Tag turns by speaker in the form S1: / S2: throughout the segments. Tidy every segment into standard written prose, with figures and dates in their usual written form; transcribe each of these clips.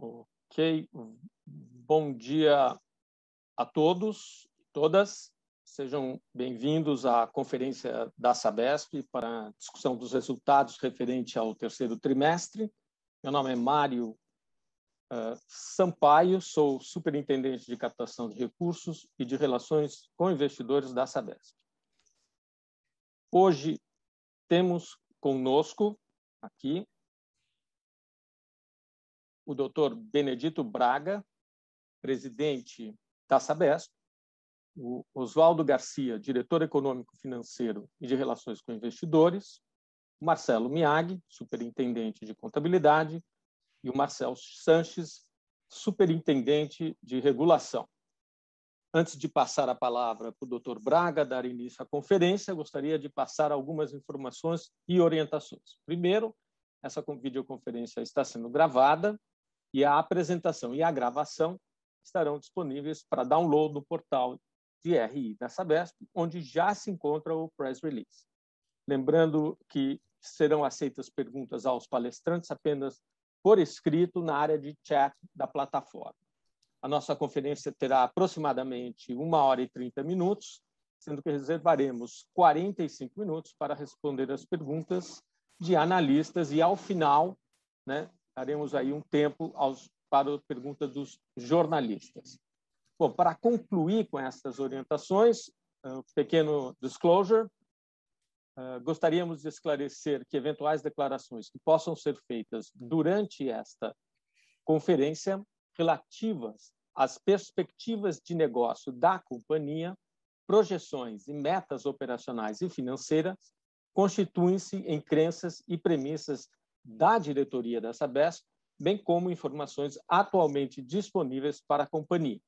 S1: Ok, bom dia a todos e todas. Sejam bem-vindos à conferência da Sabesp para a discussão dos resultados referente ao terceiro trimestre. Meu nome é Mário Sampaio, sou superintendente de captação de recursos e de relações com investidores da Sabesp. Hoje temos conosco aqui o Dr. Benedito Braga, presidente da Sabesp, o Oswaldo Garcia, diretor econômico financeiro e de relações com investidores, o Marcelo Miag, superintendente de contabilidade, e o Marcel Sanches, superintendente de regulação. Antes de passar a palavra para o Dr. Braga dar início à conferência, gostaria de passar algumas informações e orientações. Primeiro, essa videoconferência está sendo gravada e a apresentação e a gravação estarão disponíveis para download no portal de RI da Sabesp, onde já se encontra o press release. Lembrando que serão aceitas perguntas aos palestrantes apenas por escrito na área de chat da plataforma. A nossa conferência terá aproximadamente 1h e 30 minutos, sendo que reservaremos 45 minutos para responder as perguntas de analistas e, ao final, daremos aí um tempo para a pergunta dos jornalistas. Bom, para concluir com essas orientações, pequeno disclosure, gostaríamos de esclarecer que eventuais declarações que possam ser feitas durante esta conferência relativas às perspectivas de negócio da companhia, projeções e metas operacionais e financeiras constituem-se em crenças e premissas da diretoria da Sabesp, bem como informações atualmente disponíveis para a companhia.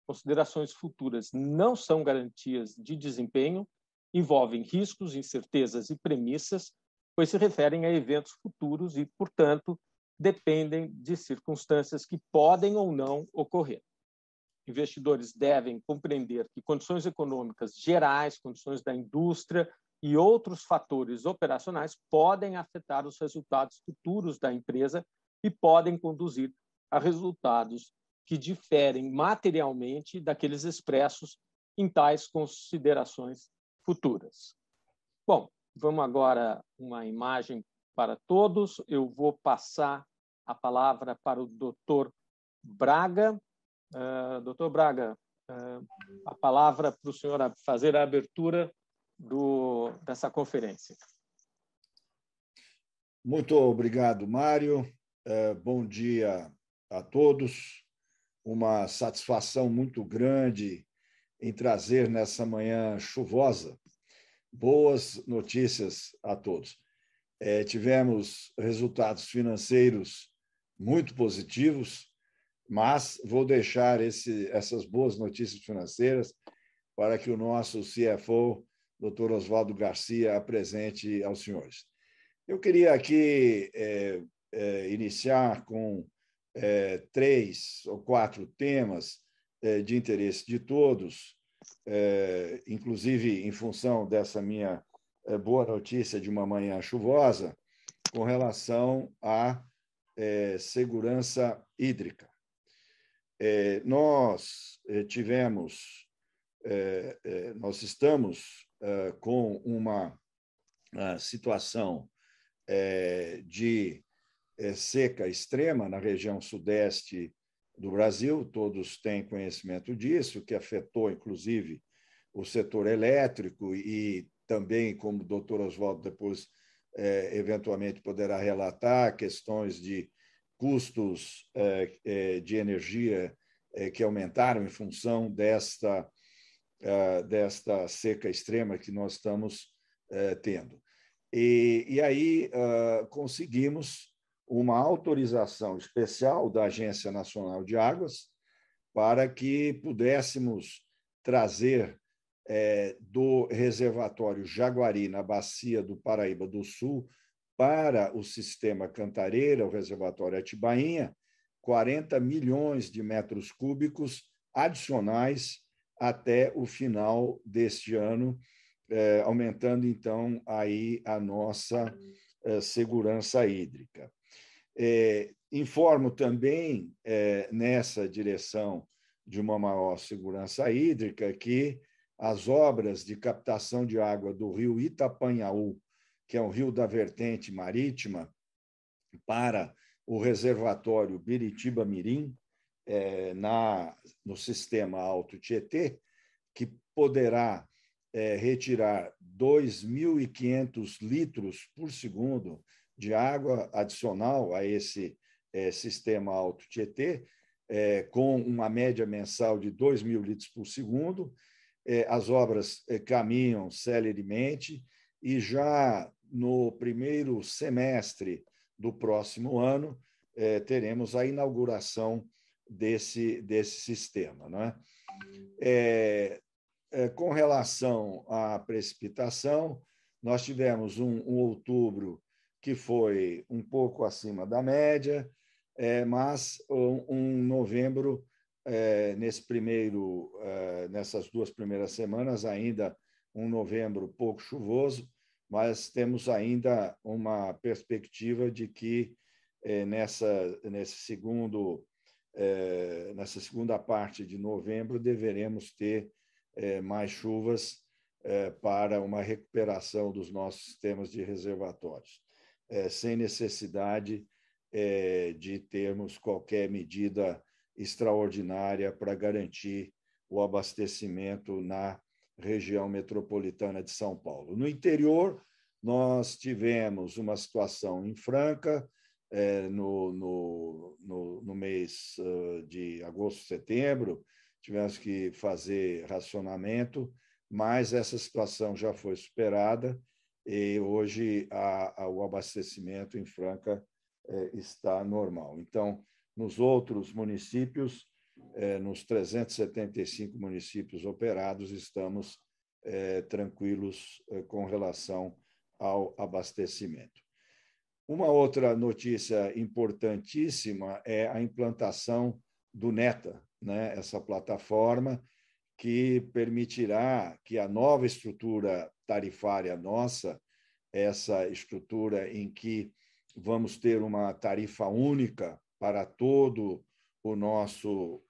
S1: Considerações futuras não são garantias de desempenho, envolvem riscos, incertezas e premissas, pois se referem a eventos futuros e, portanto, dependem de circunstâncias que podem ou não ocorrer. Investidores devem compreender que condições econômicas gerais, condições da indústria e outros fatores operacionais podem afetar os resultados futuros da empresa e podem conduzir a resultados que diferem materialmente daqueles expressos em tais considerações futuras. Bom, vamos agora uma imagem para todos. Eu vou passar a palavra para o Dr. Braga. Dr. Braga, a palavra para o senhor fazer a abertura dessa conferência.
S2: Muito obrigado, Mário. Bom dia a todos. Uma satisfação muito grande em trazer nessa manhã chuvosa boas notícias a todos. Tivemos resultados financeiros muito positivos, mas vou deixar essas boas notícias financeiras para que o nosso CFO, Dr. Oswaldo Garcia, apresente aos senhores. Eu queria aqui iniciar com 3 ou 4 temas de interesse de todos, inclusive em função dessa minha boa notícia de uma manhã chuvosa, com relação à segurança hídrica. Nós estamos com uma situação de seca extrema na região sudeste do Brasil, todos têm conhecimento disso, que afetou, inclusive, o setor elétrico e também, como o doutor Oswaldo depois eventualmente poderá relatar, questões de custos de energia que aumentaram em função desta seca extrema que nós estamos tendo. E aí conseguimos uma autorização especial da Agência Nacional de Águas para que pudéssemos trazer do reservatório Jaguari, na bacia do Paraíba do Sul, para o sistema Cantareira, o reservatório Atibainha, 40 milhões de metros cúbicos adicionais até o final deste ano, aumentando, então, aí a nossa segurança hídrica. Informo também, nessa direção de uma maior segurança hídrica, que as obras de captação de água do rio Itapanhaú, que é um rio da vertente marítima, para o reservatório Biritiba-Mirim, no sistema Alto Tietê, que poderá retirar 2.500 litros por segundo de água adicional a esse sistema Alto Tietê, com uma média mensal de 2.000 litros por segundo. As obras caminham celeremente e já no primeiro semestre do próximo ano teremos a inauguração desse sistema, não é? Com relação à precipitação, nós tivemos um outubro que foi um pouco acima da média, mas um novembro, nessas 2 primeiras semanas, ainda um novembro pouco chuvoso, mas temos ainda uma perspectiva de que nessa segunda parte de novembro deveremos ter mais chuvas para uma recuperação dos nossos sistemas de reservatórios, sem necessidade de termos qualquer medida extraordinária para garantir o abastecimento na região metropolitana de São Paulo. No interior, nós tivemos uma situação em Franca, no mês de agosto, setembro, tivemos que fazer racionamento, mas essa situação já foi superada e hoje o abastecimento em Franca está normal. Então, nos outros municípios, nos 375 municípios operados, estamos tranquilos com relação ao abastecimento. Uma outra notícia importantíssima é a implantação do NETA, né? Essa plataforma que permitirá que a nova estrutura tarifária nossa, essa estrutura em que vamos ter uma tarifa única para todo o nosso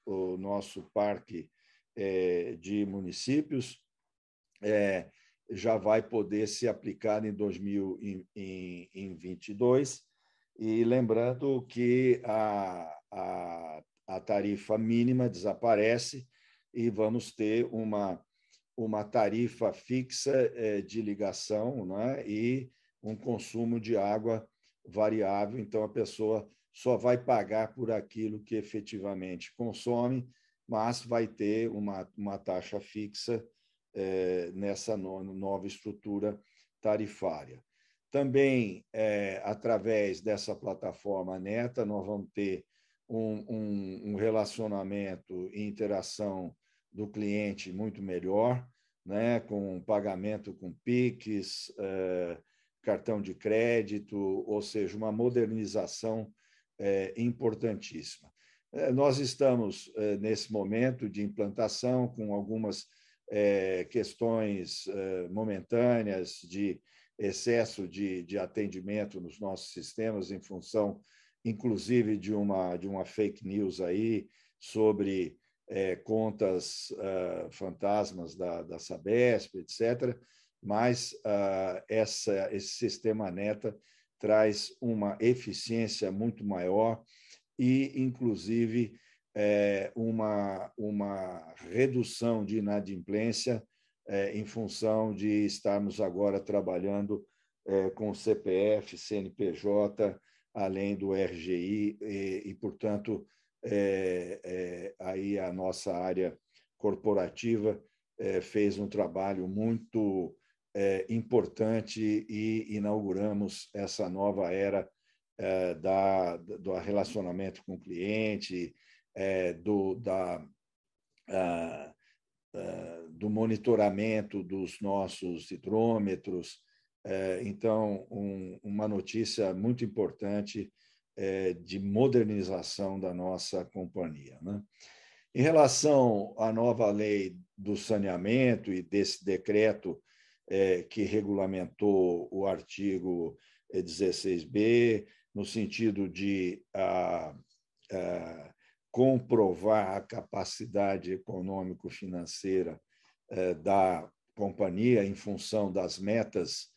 S2: parque de municípios, já vai poder ser aplicado em 2022. E lembrando que a tarifa mínima desaparece e vamos ter uma tarifa fixa de ligação, né? E um consumo de água variável. Então, a pessoa só vai pagar por aquilo que efetivamente consome, mas vai ter uma taxa fixa nessa nova estrutura tarifária. Também, através dessa plataforma NETA, nós vamos ter um relacionamento e interação do cliente muito melhor, né, com pagamento com PIX, cartão de crédito, ou seja, uma modernização importantíssima. Nós estamos nesse momento de implantação com algumas questões momentâneas de excesso de atendimento nos nossos sistemas, em função, inclusive, de uma fake news aí sobre contas fantasmas da Sabesp, etc. Mas esse sistema NETA traz uma eficiência muito maior e, inclusive, uma redução de inadimplência em função de estarmos agora trabalhando com CPF, CNPJ, além do RGI, e portanto, aí a nossa área corporativa fez um trabalho muito importante e inauguramos essa nova era do relacionamento com o cliente, do monitoramento dos nossos hidrômetros. Então, uma notícia muito importante de modernização da nossa companhia, né? Em relação à nova lei do saneamento e desse decreto que regulamentou o artigo 16b, no sentido de comprovar a capacidade econômico-financeira da companhia em função das metas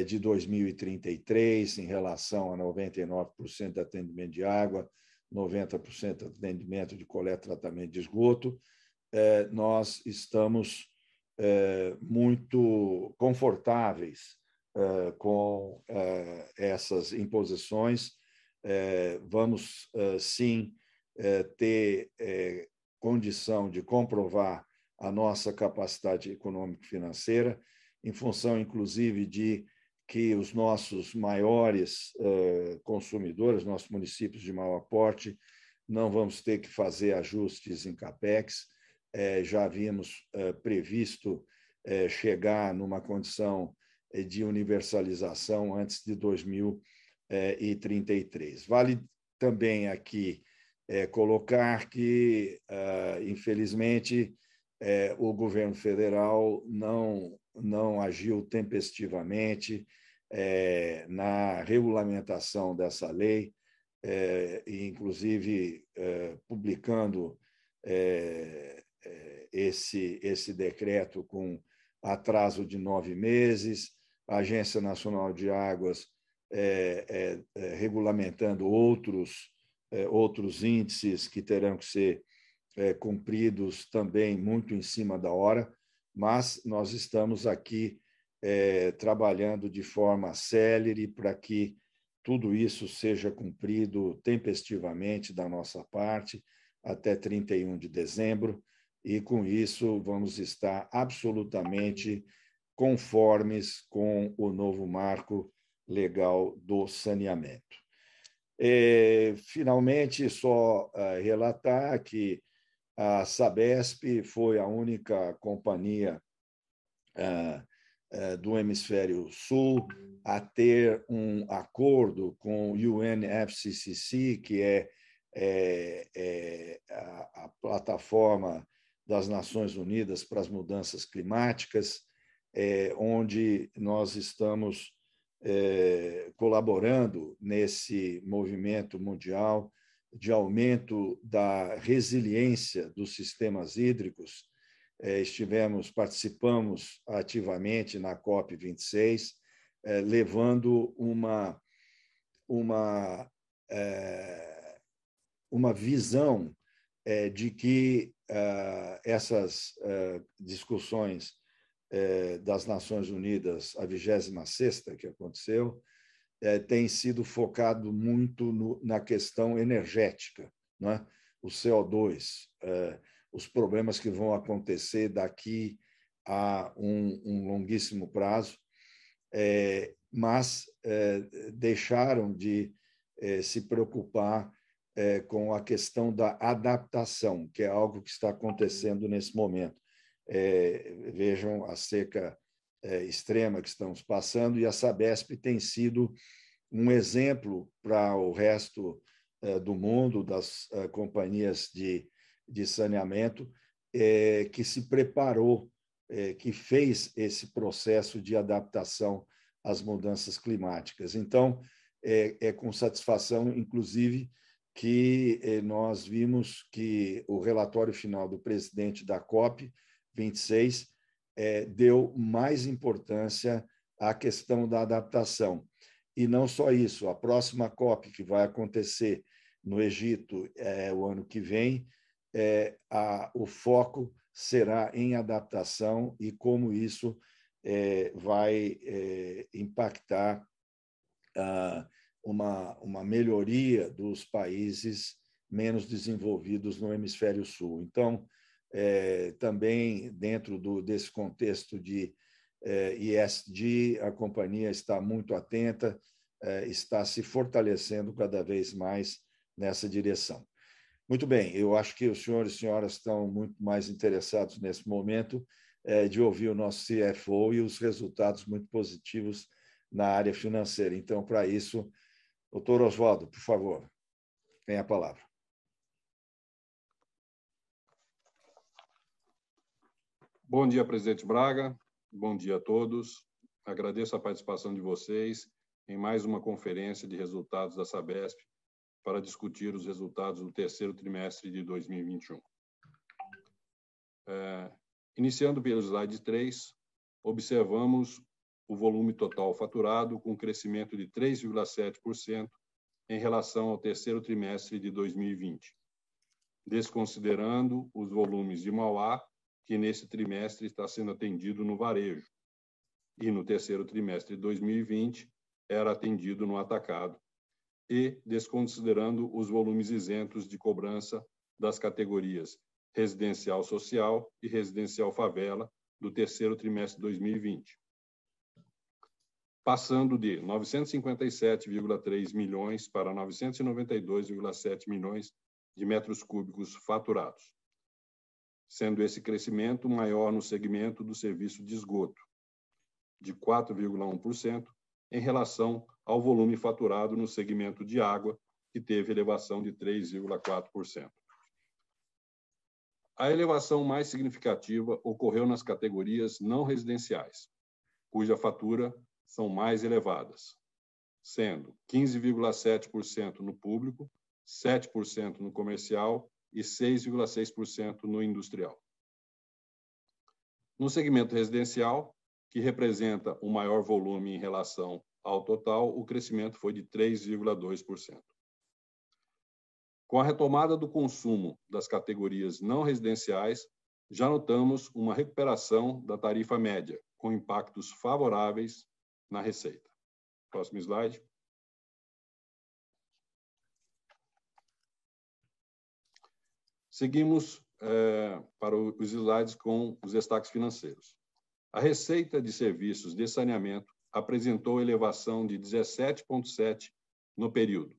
S2: de 2033, em relação a 99% de atendimento de água, 90% de atendimento de coleta e tratamento de esgoto. Nós estamos muito confortáveis com essas imposições. Vamos, sim, ter condição de comprovar a nossa capacidade econômico-financeira, em função, inclusive, de que os nossos maiores consumidores, nossos municípios de maior porte, não vamos ter que fazer ajustes em CAPEX. Já havíamos previsto chegar numa condição de universalização antes de 2033. Vale também aqui colocar que, infelizmente, o governo federal não agiu tempestivamente na regulamentação dessa lei, inclusive publicando esse decreto com atraso de 9 meses, a Agência Nacional de Águas regulamentando outros índices que terão que ser cumpridos também muito em cima da hora, mas nós estamos aqui trabalhando de forma célere para que tudo isso seja cumprido tempestivamente da nossa parte até 31 de dezembro, e com isso vamos estar absolutamente conformes com o novo marco legal do saneamento. Finalmente, só relatar que a Sabesp foi a única companhia do Hemisfério Sul a ter um acordo com o UNFCCC, que é a plataforma das Nações Unidas para as Mudanças Climáticas, onde nós estamos colaborando nesse movimento mundial de aumento da resiliência dos sistemas hídricos. Participamos ativamente na COP26, levando uma visão de que essas discussões das Nações Unidas, a 26ª que aconteceu, tem sido focado muito na questão energética, não é? O CO2, os problemas que vão acontecer daqui a um longuíssimo prazo, mas deixaram de se preocupar com a questão da adaptação, que é algo que está acontecendo nesse momento. Vejam a seca extrema que estamos passando, e a Sabesp tem sido um exemplo para o resto do mundo, das companhias de saneamento, que se preparou, que fez esse processo de adaptação às mudanças climáticas. Então, com satisfação, inclusive, que nós vimos que o relatório final do presidente da COP26 deu mais importância à questão da adaptação. E não só isso, a próxima COP, que vai acontecer no Egito o ano que vem, o foco será em adaptação e como isso vai impactar uma melhoria dos países menos desenvolvidos no Hemisfério Sul. Então, também dentro desse contexto de ESG, a companhia está muito atenta, está se fortalecendo cada vez mais nessa direção. Muito bem, eu acho que os senhores e senhoras estão muito mais interessados nesse momento de ouvir o nosso CFO e os resultados muito positivos na área financeira. Então, para isso, doutor Oswaldo, por favor, tem a palavra.
S3: Bom dia, presidente Braga. Bom dia a todos. Agradeço a participação de vocês em mais uma conferência de resultados da Sabesp para discutir os resultados do terceiro trimestre de 2021. Iniciando pelo slide 3, observamos o volume total faturado com crescimento de 3,7% em relação ao terceiro trimestre de 2020, desconsiderando os volumes de Mauá, que nesse trimestre está sendo atendido no varejo, e no terceiro trimestre de 2020 era atendido no atacado, e desconsiderando os volumes isentos de cobrança das categorias residencial social e residencial favela do terceiro trimestre de 2020, passando de 957,3 milhões para 992,7 milhões de metros cúbicos faturados, sendo esse crescimento maior no segmento do serviço de esgoto, de 4,1%, em relação ao volume faturado no segmento de água, que teve elevação de 3,4%. A elevação mais significativa ocorreu nas categorias não residenciais, cuja fatura são mais elevadas, sendo 15,7% no público, 7% no comercial e 6,6% no industrial. No segmento residencial, que representa o maior volume em relação ao total, o crescimento foi de 3,2%. Com a retomada do consumo das categorias não residenciais, já notamos uma recuperação da tarifa média, com impactos favoráveis na receita. Próximo slide. Seguimos para os slides com os destaques financeiros. A receita de serviços de saneamento apresentou elevação de 17,7% no período,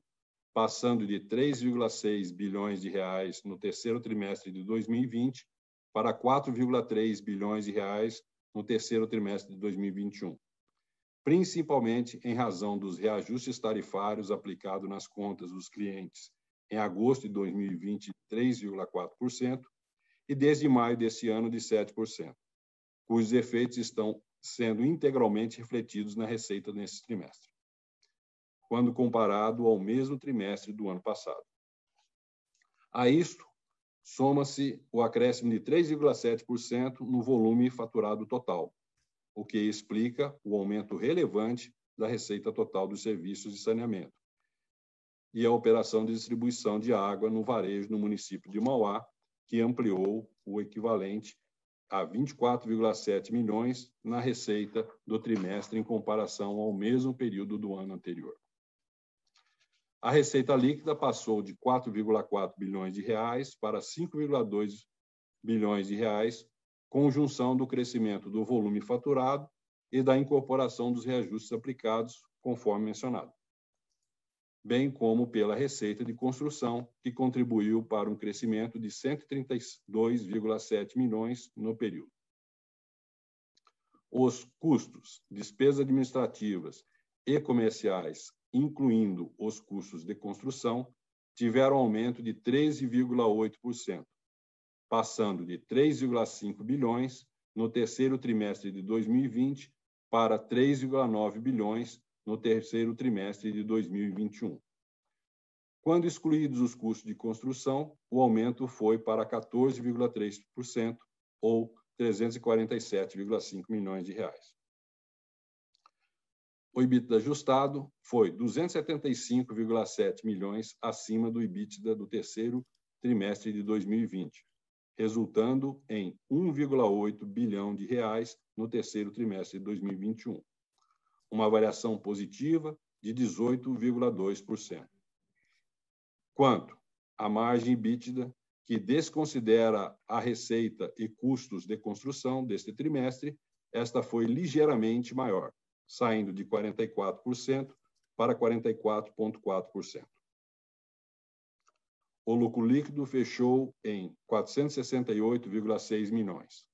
S3: passando de 3,6 bilhões de reais no terceiro trimestre de 2020 para 4,3 bilhões de reais no terceiro trimestre de 2021, principalmente em razão dos reajustes tarifários aplicados nas contas dos clientes em agosto de 2020, 3,4%, e desde maio desse ano, de 7%, cujos efeitos estão sendo integralmente refletidos na receita nesse trimestre, quando comparado ao mesmo trimestre do ano passado. A isto, soma-se o acréscimo de 3,7% no volume faturado total, o que explica o aumento relevante da receita total dos serviços de saneamento e a operação de distribuição de água no varejo no município de Mauá, que ampliou o equivalente a 24,7 milhões na receita do trimestre em comparação ao mesmo período do ano anterior. A receita líquida passou de 4,4 bilhões de reais para 5,2 bilhões de reais, conjunção do crescimento do volume faturado e da incorporação dos reajustes aplicados, conforme mencionado, bem como pela receita de construção, que contribuiu para um crescimento de 132,7 milhões no período. Os custos, despesas administrativas e comerciais, incluindo os custos de construção, tiveram aumento de 13,8%, passando de 3,5 bilhões no terceiro trimestre de 2020 para 3,9 bilhões no terceiro trimestre de 2021. Quando excluídos os custos de construção, o aumento foi para 14,3%, ou 347,5 milhões de reais. O EBITDA ajustado foi 275,7 milhões acima do EBITDA do terceiro trimestre de 2020, resultando em 1,8 bilhão de reais no terceiro trimestre de 2021, uma variação positiva de 18,2%. Quanto à margem EBITDA, que desconsidera a receita e custos de construção deste trimestre, esta foi ligeiramente maior, saindo de 44% para 44,4%. O lucro líquido fechou em 468,6 milhões,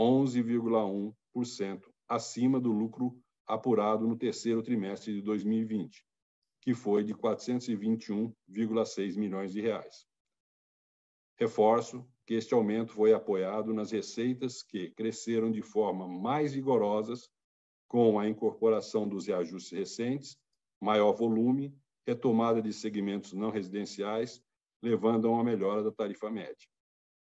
S3: 11,1% acima do lucro apurado no terceiro trimestre de 2020, que foi de 421,6 milhões de reais. Reforço que este aumento foi apoiado nas receitas que cresceram de forma mais vigorosa, com a incorporação dos reajustes recentes, maior volume, retomada de segmentos não residenciais, levando a uma melhora da tarifa média.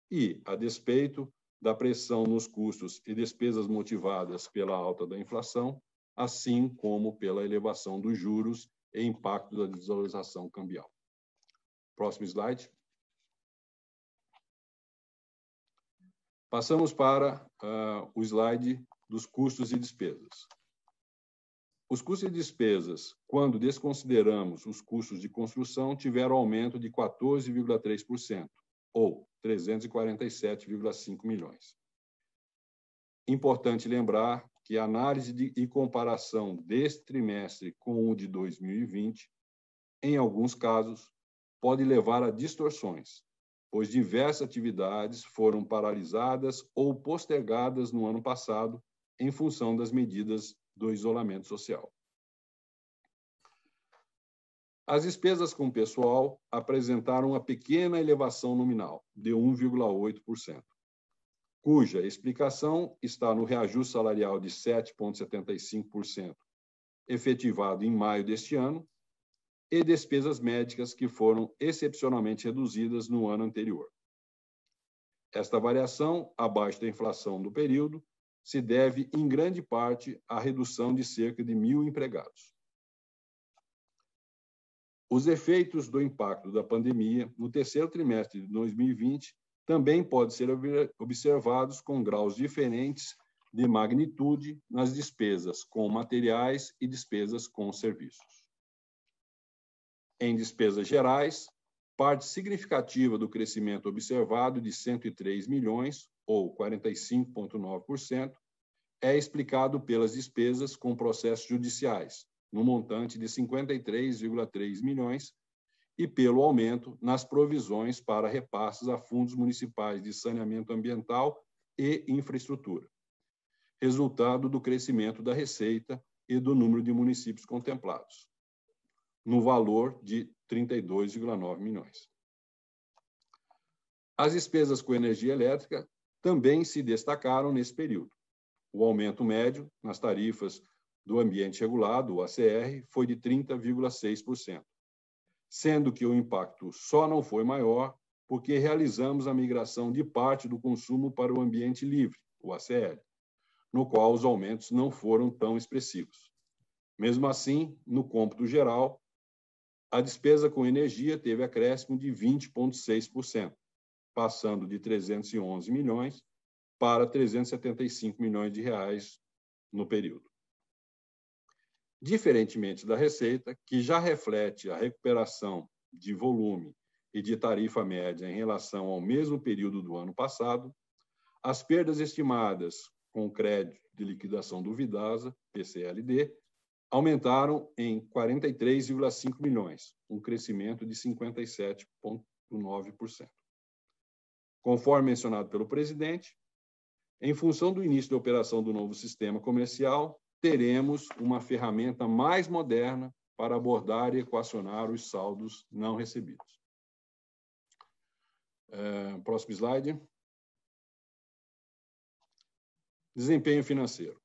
S3: E, a despeito da pressão nos custos e despesas motivadas pela alta da inflação, assim como pela elevação dos juros e impacto da desvalorização cambial. Próximo slide. Passamos para o slide dos custos e despesas. Os custos e despesas, quando desconsideramos os custos de construção, tiveram aumento de 14,3%, ou 347,5 milhões. Importante lembrar que a análise e comparação deste trimestre com o de 2020, em alguns casos, pode levar a distorções, pois diversas atividades foram paralisadas ou postergadas no ano passado em função das medidas do isolamento social. As despesas com pessoal apresentaram uma pequena elevação nominal, de 1,8%, cuja explicação está no reajuste salarial de 7,75%, efetivado em maio deste ano, e despesas médicas que foram excepcionalmente reduzidas no ano anterior. Esta variação, abaixo da inflação do período, se deve, em grande parte, à redução de cerca de 1.000 empregados. Os efeitos do impacto da pandemia no terceiro trimestre de 2020 também podem ser observados com graus diferentes de magnitude nas despesas com materiais e despesas com serviços. Em despesas gerais, parte significativa do crescimento observado de 103 milhões, ou 45,9%, é explicado pelas despesas com processos judiciais, no montante de 53,3 milhões, e pelo aumento nas provisões para repasses a fundos municipais de saneamento ambiental e infraestrutura, resultado do crescimento da receita e do número de municípios contemplados, no valor de 32,9 milhões. As despesas com energia elétrica também se destacaram nesse período. O aumento médio nas tarifas do ambiente regulado, o ACR, foi de 30,6%, sendo que o impacto só não foi maior porque realizamos a migração de parte do consumo para o ambiente livre, o ACL, no qual os aumentos não foram tão expressivos. Mesmo assim, no cômputo geral, a despesa com energia teve acréscimo de 20,6%, passando de 311 milhões para 375 milhões de reais no período. Diferentemente da receita, que já reflete a recuperação de volume e de tarifa média em relação ao mesmo período do ano passado, as perdas estimadas com crédito de liquidação duvidosa, PCLD, aumentaram em 43,5 milhões, um crescimento de 57,9%. Conforme mencionado pelo presidente, em função do início da operação do novo sistema comercial, teremos uma ferramenta mais moderna para abordar e equacionar os saldos não recebidos. Próximo slide. Desempenho financeiro.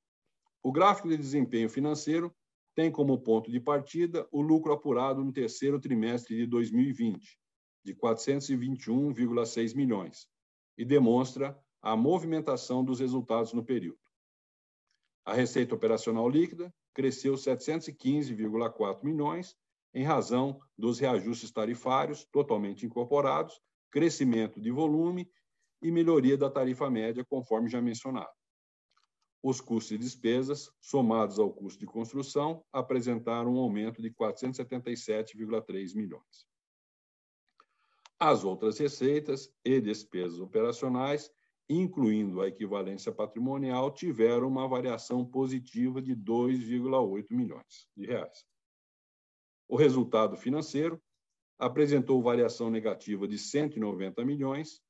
S3: O gráfico de desempenho financeiro tem como ponto de partida o lucro apurado no terceiro trimestre de 2020, de 421,6 milhões, e demonstra a movimentação dos resultados no período. A receita operacional líquida cresceu 715,4 milhões em razão dos reajustes tarifários totalmente incorporados, crescimento de volume e melhoria da tarifa média, conforme já mencionado. Os custos e despesas, somados ao custo de construção, apresentaram um aumento de 477,3 milhões. As outras receitas e despesas operacionais, incluindo a equivalência patrimonial, tiveram uma variação positiva de 2,8 milhões de reais. O resultado financeiro apresentou variação negativa de 190 milhões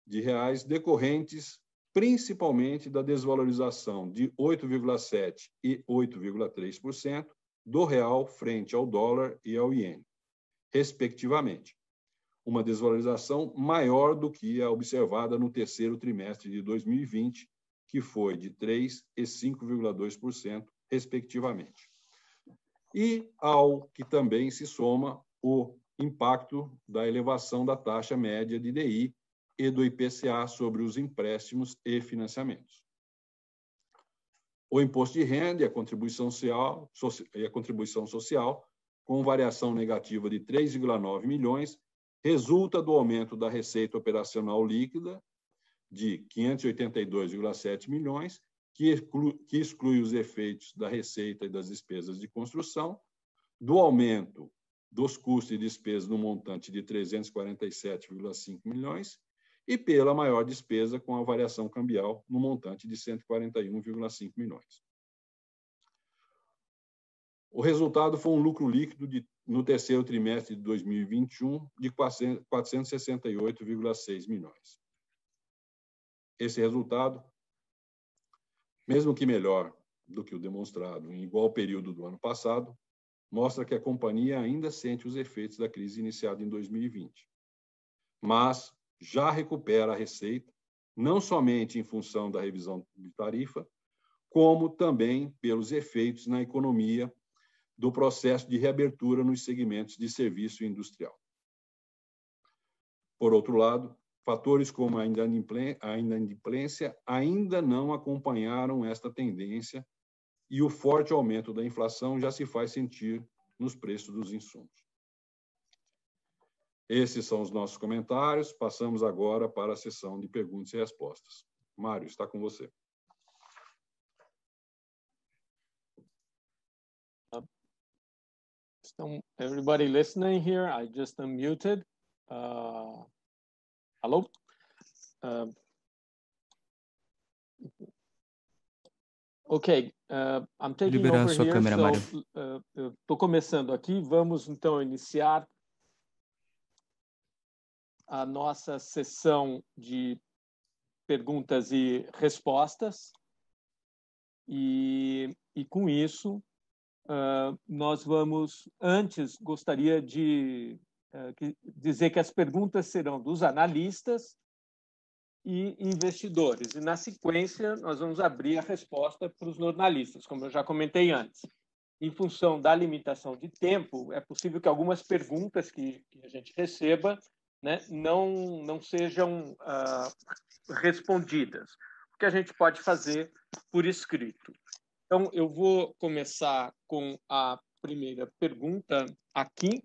S3: de reais, decorrentes principalmente da desvalorização de 8,7% e 8,3% do real frente ao dólar e ao iene, respectivamente. Uma desvalorização maior do que a observada no terceiro trimestre de 2020, que foi de 3% e 5,2%, respectivamente. E ao que também se soma o impacto da elevação da taxa média de DI e do IPCA sobre os empréstimos e financiamentos. O imposto de renda e a contribuição social, com variação negativa de 3,9 milhões, resulta do aumento da receita operacional líquida de 582,7 milhões, que exclui os efeitos da receita e das despesas de construção, do aumento dos custos e despesas no montante de 347,5 milhões e pela maior despesa com a variação cambial no montante de 141,5 milhões. O resultado foi um lucro líquido no terceiro trimestre de 2021 de 468,6 milhões. Esse resultado, mesmo que melhor do que o demonstrado em igual período do ano passado, mostra que a companhia ainda sente os efeitos da crise iniciada em 2020, mas já recupera a receita, não somente em função da revisão de tarifa, como também pelos efeitos na economia do processo de reabertura nos segmentos de serviço industrial. Por outro lado, fatores como a inadimplência ainda não acompanharam esta tendência e o forte aumento da inflação já se faz sentir nos preços dos insumos. Esses são os nossos comentários. Passamos agora para a sessão de perguntas e respostas. Mário, está com você.
S1: So everybody listening here, I just unmuted. Hello? Ok, I'm taking
S4: Liberar
S1: over
S4: sua
S1: here,
S4: câmera, Mário.
S1: eu estou começando aqui. Vamos, então, iniciar a nossa sessão de perguntas e respostas. E com isso, nós vamos, antes, gostaria de dizer que as perguntas serão dos analistas e investidores. E, na sequência, nós vamos abrir a resposta para os jornalistas, como eu já comentei antes. Em função da limitação de tempo, é possível que algumas perguntas que a gente receba, né, não sejam respondidas, o que a gente pode fazer por escrito. Então, eu vou começar com a primeira pergunta aqui.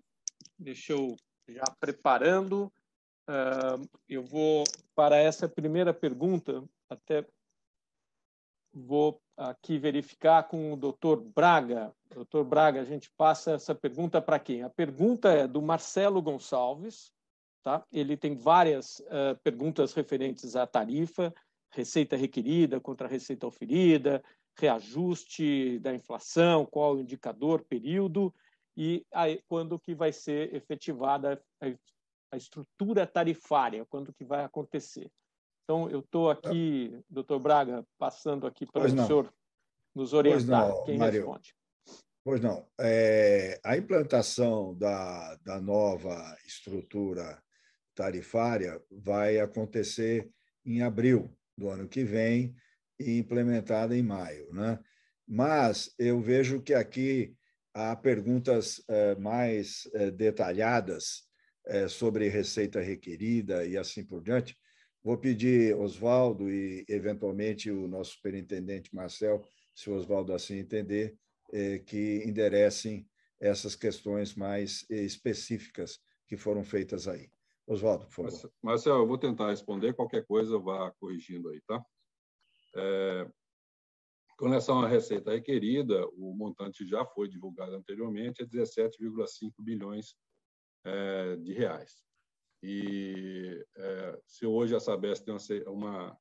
S1: Deixa eu já preparando. Eu vou, para essa primeira pergunta, até vou aqui verificar com o Dr. Braga. Dr. Braga, a gente passa essa pergunta para quem? A pergunta é do Marcelo Gonçalves. Tá? Ele tem várias perguntas referentes à tarifa, receita requerida contra a receita oferida, reajuste da inflação, qual o indicador, período, e aí, quando que vai ser efetivada a estrutura tarifária, quando que vai acontecer. Então, eu estou aqui, doutor Braga, passando aqui para o senhor nos orientar.
S2: Pois não,
S1: quem
S2: Mário.
S1: Responde.
S2: Pois não. A implantação da nova estrutura tarifária vai acontecer em abril do ano que vem e implementada em maio, né? Mas eu vejo que aqui há perguntas mais detalhadas sobre receita requerida e assim por diante. Vou pedir Oswaldo e, eventualmente, o nosso superintendente Marcel, se o Oswaldo assim entender, que enderecem essas questões mais específicas que foram feitas aí. Oswaldo, por favor.
S3: Marcel, eu vou tentar responder. Qualquer coisa, vá corrigindo aí, tá? Com relação à receita requerida, o montante já foi divulgado anteriormente, é 17,5 bilhões de reais. E se hoje a Sabesp tem uma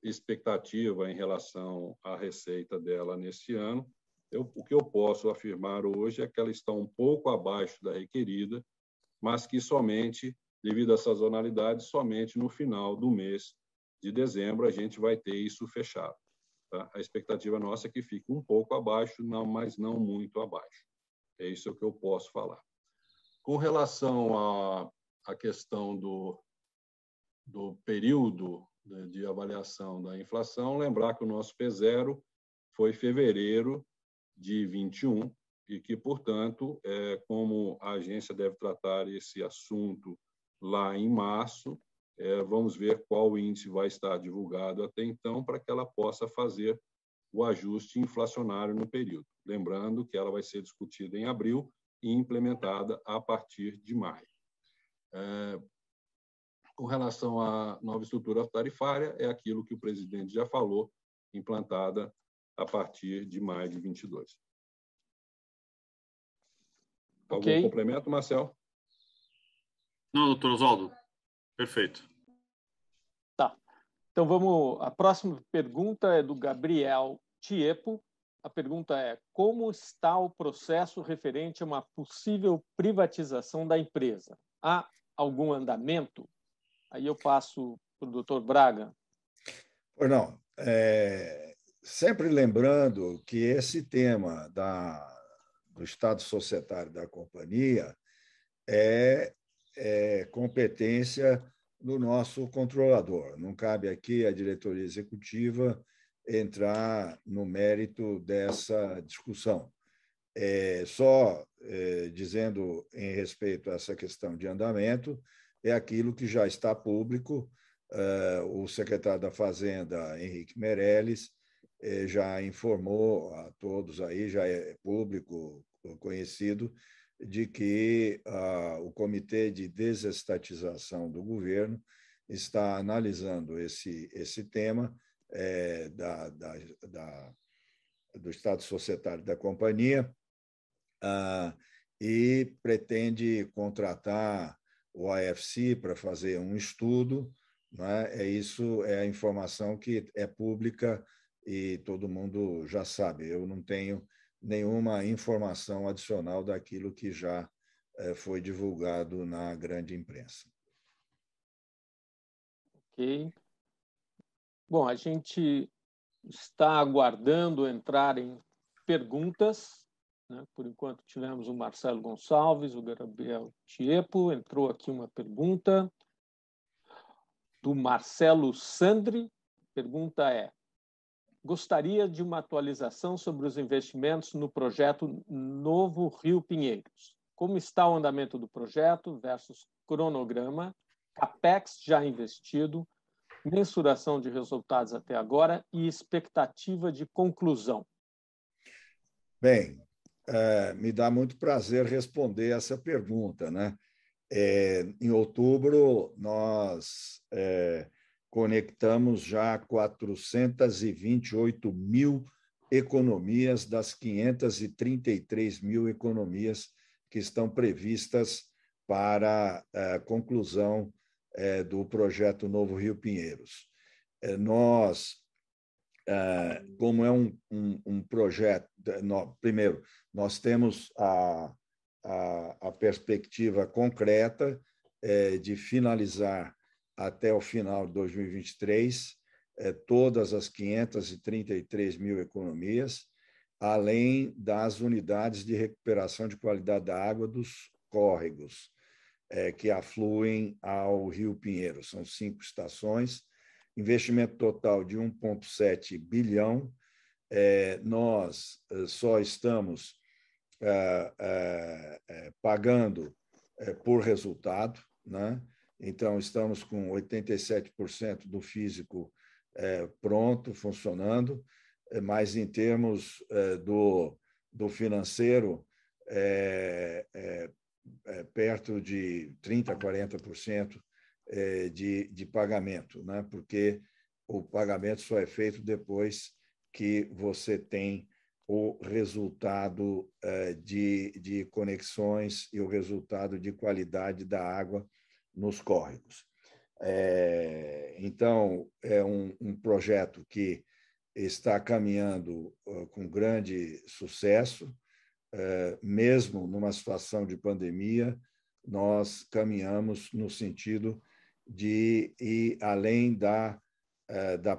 S3: expectativa em relação à receita dela neste ano, o que eu posso afirmar hoje é que ela está um pouco abaixo da requerida, mas que somente, devido à sazonalidade, somente no final do mês de dezembro a gente vai ter isso fechado. Tá? A expectativa nossa é que fique um pouco abaixo, mas não muito abaixo. É isso que eu posso falar. Com relação à questão do período de avaliação da inflação, lembrar que o nosso P0 foi fevereiro de 21, e que, portanto, como a agência deve tratar esse assunto lá em março, vamos ver qual índice vai estar divulgado até então para que ela possa fazer o ajuste inflacionário no período. Lembrando que ela vai ser discutida em abril e implementada a partir de maio. Com relação à nova estrutura tarifária, é aquilo que o presidente já falou, implantada a partir de maio de 22.
S1: Okay.
S3: Algum complemento, Marcel?
S4: Não, doutor Oswaldo. Perfeito.
S1: Tá. Então, vamos. A próxima pergunta é do Gabriel Tiepo. A pergunta é: como está o processo referente a uma possível privatização da empresa? Há algum andamento? Aí eu passo para o doutor Braga.
S2: Pois não. Sempre lembrando que esse tema do Estado societário da companhia é competência do nosso controlador. Não cabe aqui à diretoria executiva entrar no mérito dessa discussão. Só dizendo em respeito a essa questão de andamento, é aquilo que já está público. O secretário da Fazenda, Henrique Meirelles, já informou a todos aí, já é público, conhecido, de que o Comitê de Desestatização do Governo está analisando esse tema do Estado societário da companhia e pretende contratar o AFC para fazer um estudo. Isso é a informação que é pública e todo mundo já sabe. Eu não tenho nenhuma informação adicional daquilo que já foi divulgado na grande imprensa.
S1: Ok. Bom, a gente está aguardando entrar em perguntas, né? Por enquanto tivemos o Marcelo Gonçalves, o Gabriel Tiepo, entrou aqui uma pergunta do Marcelo Sandri. A pergunta é: gostaria de uma atualização sobre os investimentos no projeto Novo Rio Pinheiros. Como está o andamento do projeto versus cronograma, CAPEX já investido, mensuração de resultados até agora e expectativa de conclusão?
S2: Bem, me dá muito prazer responder essa pergunta, né? Em outubro, nós conectamos já 428 mil economias das 533 mil economias que estão previstas para a conclusão do projeto Novo Rio Pinheiros. Nós, como é um projeto, primeiro, nós temos a perspectiva concreta de finalizar até o final de 2023 todas as 533 mil economias, além das unidades de recuperação de qualidade da água dos córregos que afluem ao Rio Pinheiro. São 5 estações, investimento total de 1,7 bilhão. Nós só estamos pagando por resultado, né? Então, estamos com 87% do físico pronto, funcionando, mas em termos do financeiro, perto de 30%, 40% de pagamento, né? Porque o pagamento só é feito depois que você tem o resultado de conexões e o resultado de qualidade da água nos córregos. Então, é um projeto que está caminhando com grande sucesso, mesmo numa situação de pandemia, nós caminhamos no sentido de ir além da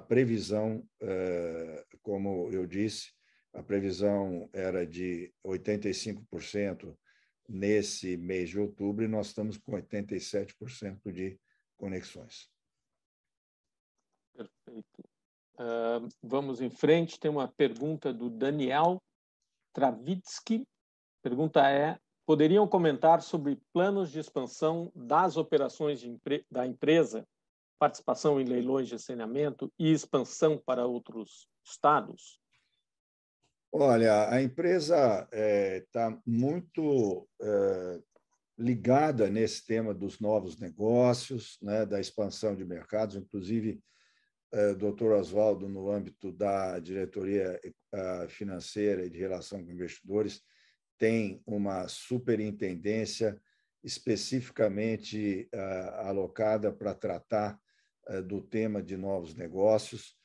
S2: previsão, como eu disse, a previsão era de 85% nesse mês de outubro e nós estamos com 87% de conexões.
S1: Perfeito. Vamos em frente. Tem uma pergunta do Daniel Travitsky. A pergunta é: poderiam comentar sobre planos de expansão das operações da empresa, participação em leilões de saneamento e expansão para outros estados?
S2: Olha, a empresa está muito ligada nesse tema dos novos negócios, né, da expansão de mercados, inclusive Dr. Oswaldo, no âmbito da diretoria financeira e de relação com investidores, tem uma superintendência especificamente alocada para tratar do tema de novos negócios.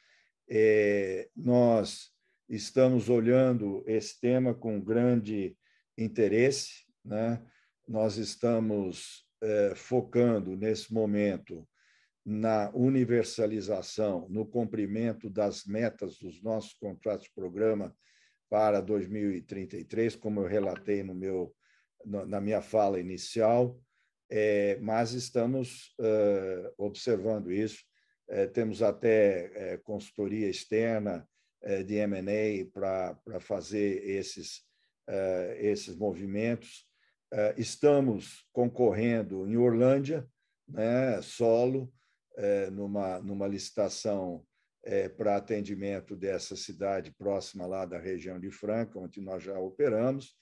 S2: Nós estamos olhando esse tema com grande interesse, né? Nós estamos focando, nesse momento, na universalização, no cumprimento das metas dos nossos contratos de programa para 2033, como eu relatei na minha fala inicial, mas estamos observando isso. Temos até consultoria externa de M&A para fazer esses movimentos. Estamos concorrendo em Orlândia, né, solo, numa licitação para atendimento dessa cidade próxima lá da região de Franca, onde nós já operamos,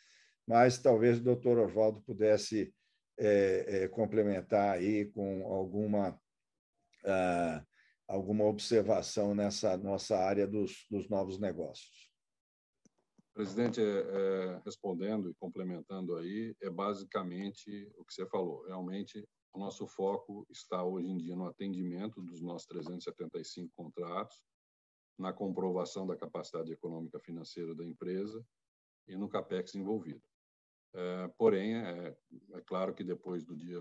S2: mas talvez o doutor Oswaldo pudesse complementar aí com alguma observação nessa nossa área dos novos negócios.
S3: Presidente, respondendo e complementando aí, é basicamente o que você falou. Realmente, o nosso foco está hoje em dia no atendimento dos nossos 375 contratos, na comprovação da capacidade econômica financeira da empresa e no CAPEX envolvido. Porém, é claro que depois do dia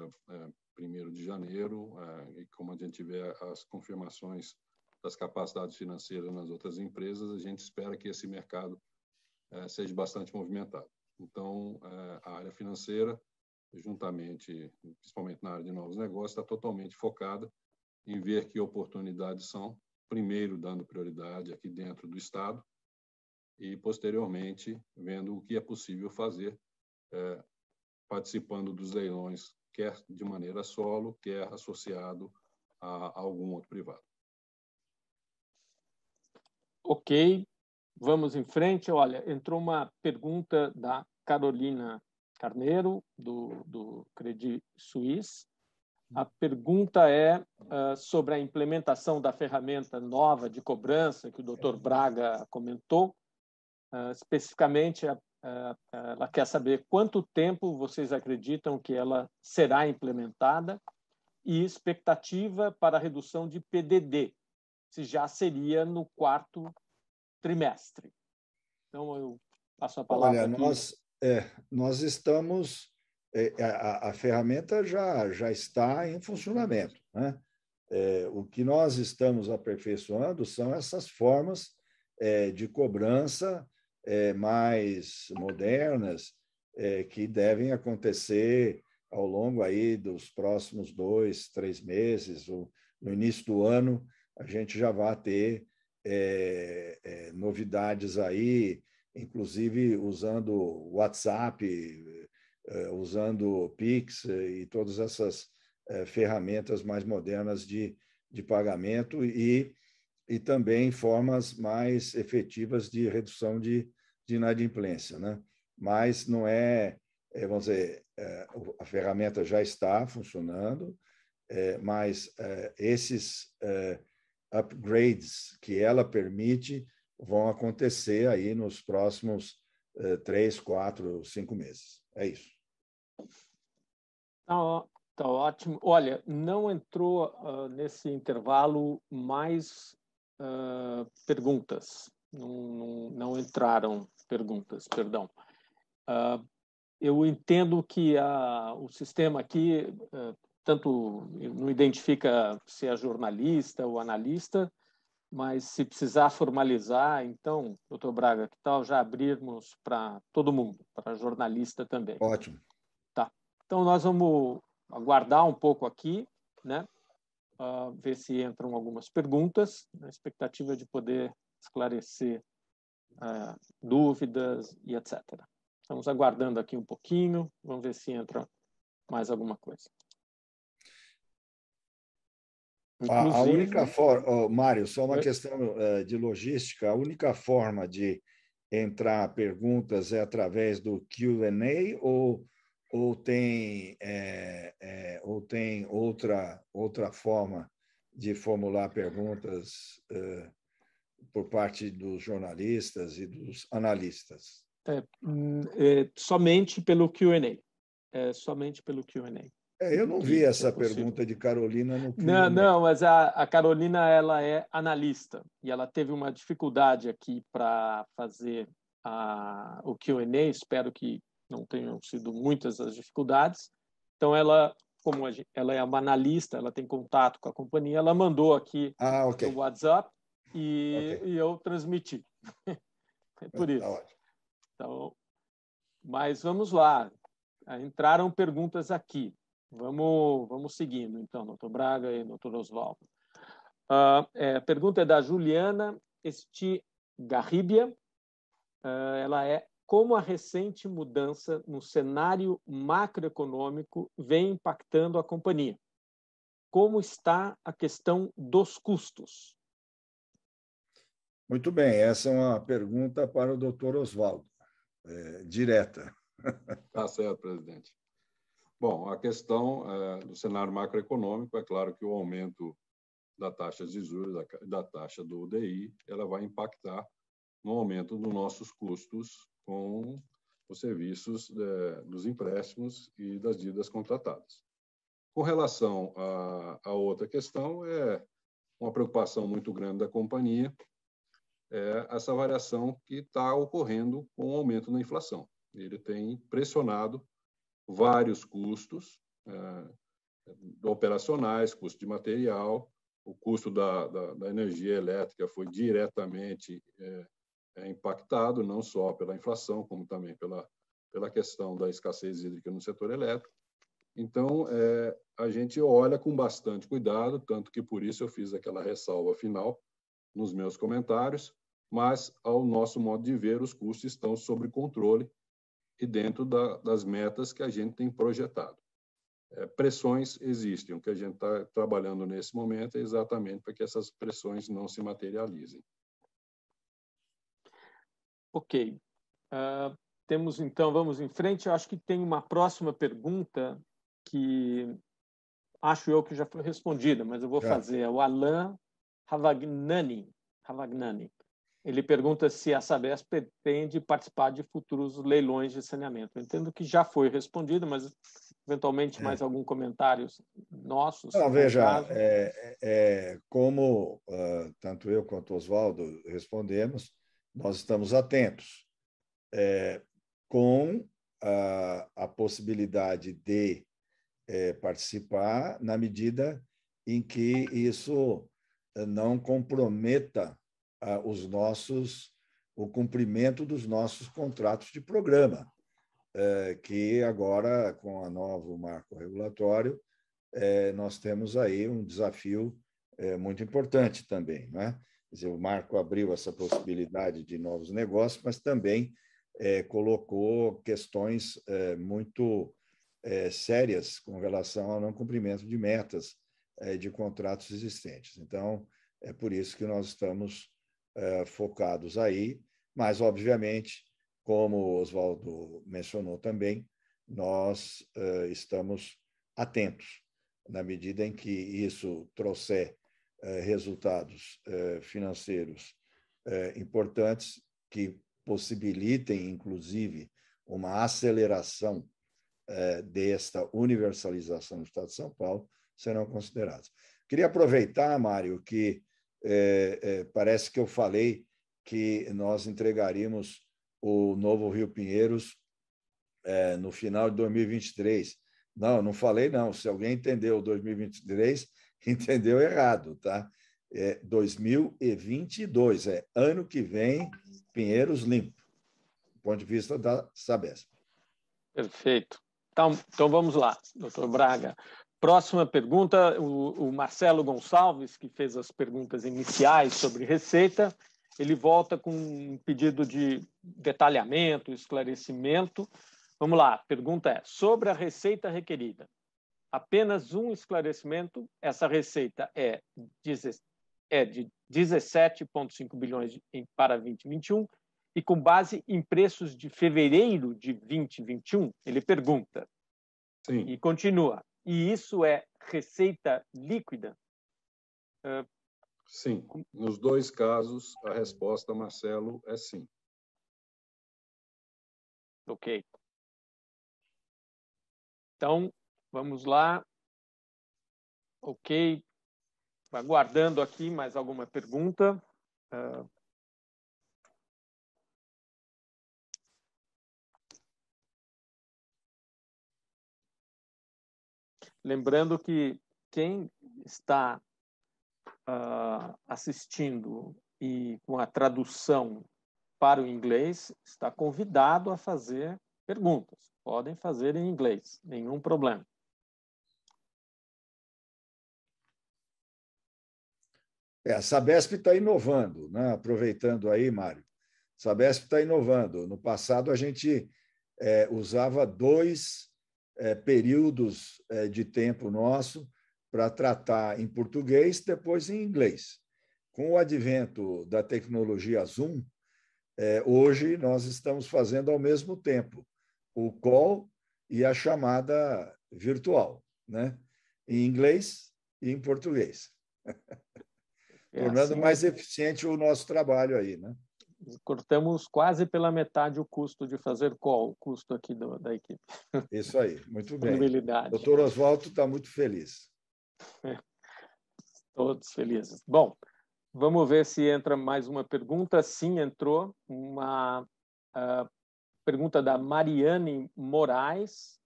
S3: 1º de janeiro, e como a gente tiver as confirmações das capacidades financeiras nas outras empresas, a gente espera que esse mercado seja bastante movimentado. Então, a área financeira, juntamente, principalmente na área de novos negócios, está totalmente focada em ver que oportunidades são, primeiro dando prioridade aqui dentro do Estado e, posteriormente, vendo o que é possível fazer, participando dos leilões, quer de maneira solo, quer associado a algum outro privado.
S1: Ok, vamos em frente. Olha, entrou uma pergunta da Carolina Carneiro, do Credit Suisse. A pergunta é sobre a implementação da ferramenta nova de cobrança que o Dr. Braga comentou. Especificamente, ela quer saber quanto tempo vocês acreditam que ela será implementada e expectativa para a redução de PDD, se já seria no 4º trimestre. Então, eu passo a palavra.
S2: Olha, nós estamos... A ferramenta já está em funcionamento, né? O que nós estamos aperfeiçoando são essas formas de cobrança mais modernas que devem acontecer ao longo aí dos próximos 2, 3 meses. No início do ano, a gente já vai ter novidades aí, inclusive usando WhatsApp, usando Pix e todas essas ferramentas mais modernas de pagamento e também formas mais efetivas de redução de inadimplência, né? Mas não vamos dizer, a ferramenta já está funcionando, mas esses upgrades que ela permite vão acontecer aí nos próximos 3, 4, 5 meses. É isso.
S1: Tá ótimo. Olha, não entrou nesse intervalo mais perguntas. Não entraram perguntas, perdão. Eu entendo que o sistema aqui tanto não identifica se é jornalista ou analista, mas se precisar formalizar, então, doutor Braga, que tal já abrirmos para todo mundo, para jornalista também?
S2: Ótimo.
S1: Tá. Então, nós vamos aguardar um pouco aqui, né? ver se entram algumas perguntas, na expectativa de poder esclarecer dúvidas e etc. Estamos aguardando aqui um pouquinho, vamos ver se entra mais alguma coisa.
S2: A única forma, Mário, só uma questão de logística, a única forma de entrar perguntas é através do Q&A ou tem outra forma de formular perguntas por parte dos jornalistas e dos analistas?
S1: Somente pelo Q&A. Somente pelo Q&A.
S2: Eu não vi essa pergunta de Carolina no Q&A.
S1: Não, mas a Carolina ela é analista e ela teve uma dificuldade aqui para fazer o Q&A. Espero que não tenham sido muitas as dificuldades. Então, como ela é uma analista, ela tem contato com a companhia, ela mandou aqui no WhatsApp e eu transmiti. É por isso. Então, mas vamos lá. Entraram perguntas aqui. Vamos seguindo, então, doutor Braga e doutor Oswaldo. A pergunta é da Juliana Estigarribia. Ela é: como a recente mudança no cenário macroeconômico vem impactando a companhia? Como está a questão dos custos?
S2: Muito bem, essa é uma pergunta para o doutor Oswaldo, direta.
S3: Tá certo, presidente. Bom, a questão do cenário macroeconômico, é claro que o aumento da taxa de juros, da taxa do DI, ela vai impactar no aumento dos nossos custos com os serviços dos empréstimos e das dívidas contratadas. Com relação à outra questão, é uma preocupação muito grande da companhia, essa variação que está ocorrendo com o aumento da inflação. Ele tem pressionado vários custos operacionais, custo de material, o custo da energia elétrica foi diretamente impactado, não só pela inflação, como também pela questão da escassez hídrica no setor elétrico. Então, a gente olha com bastante cuidado, tanto que por isso eu fiz aquela ressalva final nos meus comentários, mas, ao nosso modo de ver, os custos estão sob controle e dentro das metas que a gente tem projetado. Pressões existem. O que a gente está trabalhando nesse momento é exatamente para que essas pressões não se materializem.
S1: Ok. Temos, então, vamos em frente. Eu acho que tem uma próxima pergunta que acho eu que já foi respondida, mas eu vou fazer. É o Alain Ravagnani. Ele pergunta se a Sabesp pretende participar de futuros leilões de saneamento. Eu entendo que já foi respondido, mas eventualmente mais algum comentário nossos?
S2: Não, veja, como tanto eu quanto o Oswaldo respondemos, nós estamos atentos com a possibilidade de participar na medida em que isso não comprometa o cumprimento dos nossos contratos de programa, que agora, com o novo marco regulatório, nós temos aí um desafio muito importante também, não é? Quer dizer, o marco abriu essa possibilidade de novos negócios, mas também colocou questões muito sérias com relação ao não cumprimento de metas de contratos existentes. Então, é por isso que nós estamos focados aí, mas, obviamente, como o Oswaldo mencionou também, nós estamos atentos na medida em que isso trouxer resultados financeiros importantes que possibilitem, inclusive, uma aceleração desta universalização do Estado de São Paulo, serão considerados. Queria aproveitar, Mário, que parece que eu falei que nós entregaríamos o novo Rio Pinheiros no final de 2023. Não falei, não. Se alguém entendeu 2023, entendeu errado, tá? 2022, ano que vem, Pinheiros limpo, do ponto de vista da Sabesp.
S1: Perfeito. Então vamos lá, doutor Braga. Próxima pergunta, o Marcelo Gonçalves, que fez as perguntas iniciais sobre receita, ele volta com um pedido de detalhamento, esclarecimento. Vamos lá, a pergunta é, sobre a receita requerida, apenas um esclarecimento, essa receita é de 17,5 bilhões para 2021 e com base em preços de fevereiro de 2021, ele pergunta.
S3: Sim.
S1: E continua. E isso é receita líquida?
S3: Sim. Nos dois casos, a resposta, Marcelo, é sim.
S1: Ok. Então, vamos lá. Ok. Aguardando aqui mais alguma pergunta. Lembrando que quem está assistindo e com a tradução para o inglês está convidado a fazer perguntas. Podem fazer em inglês, nenhum problema.
S2: A Sabesp está inovando, né? Aproveitando aí, Mário. A Sabesp está inovando. No passado, a gente usava 2 períodos de tempo nosso para tratar em português, depois em inglês. Com o advento da tecnologia Zoom, hoje nós estamos fazendo ao mesmo tempo o call e a chamada virtual, né? Em inglês e em português. Tornando
S1: assim,
S2: mais eficiente o nosso trabalho aí, né?
S1: Cortamos quase pela metade o custo de fazer call, o custo aqui da equipe.
S2: Isso aí, muito bem.
S1: Disponibilidade.
S2: Doutor Oswaldo está muito feliz.
S1: Todos felizes. Bom, vamos ver se entra mais uma pergunta. Sim, entrou uma pergunta da Mariane Moraes.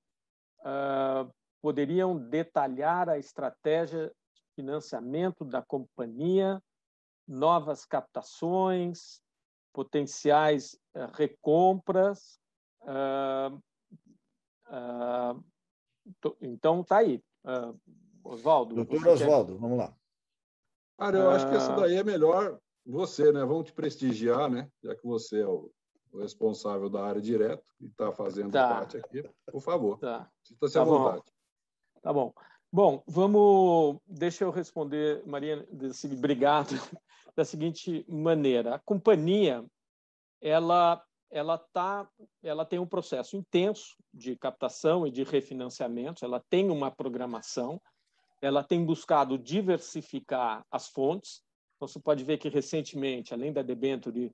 S1: Poderiam detalhar a estratégia de financiamento da companhia, novas captações, potenciais recompras? Então, está aí. Oswaldo.
S2: Doutor Oswaldo, vamos lá.
S3: Cara, eu acho que essa daí é melhor você, né? Vamos te prestigiar, né? Já que você é o responsável da área direto e está fazendo parte aqui. Por favor, sinta-se à vontade.
S1: Tá bom. Bom, deixa eu responder, Maria, obrigado, da seguinte maneira. A companhia, ela tem um processo intenso de captação e de refinanciamento, ela tem uma programação, ela tem buscado diversificar as fontes. Então, você pode ver que, recentemente, além da debênture